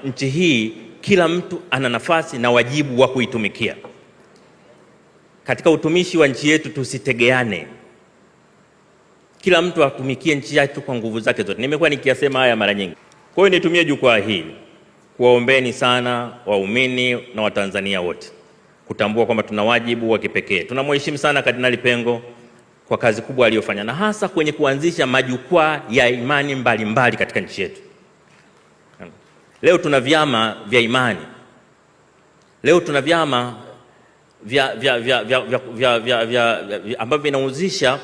nchi hii kila mtu ana nafasi na wajibu wa kuitumikia. Katika utumishi wa nchi yetu tusitegeane, kila mtu atumikie nchi yake kwa nguvu zake zote. Nimekuwa nikiyasema haya mara nyingi. Kwa hiyo nitumie jukwaa hili kuwaombeni sana waumini na Watanzania wote kutambua kwamba tuna wajibu wa kipekee. Tunamheshimu sana Kardinali Pengo kwa kazi kubwa aliyofanya, na hasa kwenye kuanzisha majukwaa ya imani mbalimbali katika nchi yetu. Leo tuna vyama vya imani, leo tuna vyama ambavyo vinahusisha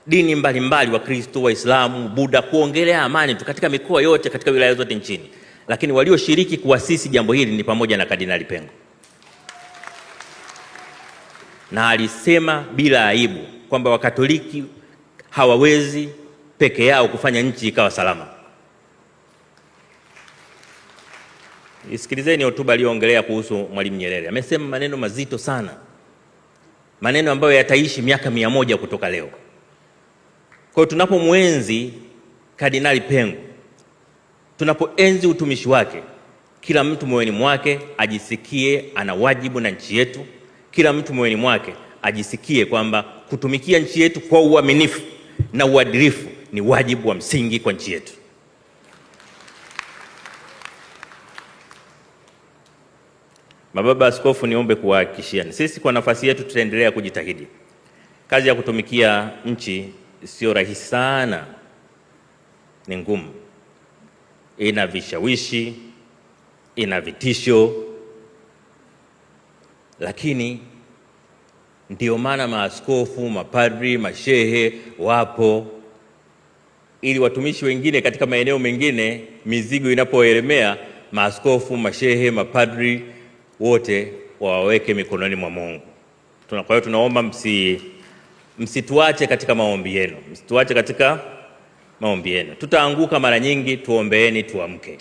dini mbalimbali, Wakristo, Waislamu, Buddha, kuongelea amani tu katika mikoa yote, katika wilaya zote nchini. Lakini walioshiriki kuasisi jambo hili ni pamoja na Kardinali Pengo, na alisema bila aibu kwamba Wakatoliki hawawezi peke yao kufanya nchi ikawa salama. Isikilizeni hotuba aliyoongelea kuhusu Mwalimu Nyerere. Amesema maneno mazito sana, maneno ambayo yataishi miaka 100 kutoka leo. Kwa hiyo tunapomwenzi Kardinali Pengo, tunapoenzi utumishi wake, kila mtu moyoni mwake ajisikie ana wajibu na nchi yetu. Kila mtu moyoni mwake ajisikie kwamba kutumikia nchi yetu kwa uaminifu na uadilifu ni wajibu wa msingi kwa nchi yetu. Mababa Askofu, niombe kuwahakikishia sisi kwa nafasi yetu tutaendelea kujitahidi. Kazi ya kutumikia nchi sio rahisi sana, ni ngumu, ina vishawishi, ina vitisho, lakini ndio maana maaskofu, mapadri, mashehe wapo, ili watumishi wengine katika maeneo mengine mizigo inapoelemea, maaskofu, mashehe, mapadri wote waweke mikononi mwa Mungu. Kwa hiyo tunaomba msituache katika maombi yenu, msituache katika maombi yenu. Tutaanguka mara nyingi, tuombeeni tuamke.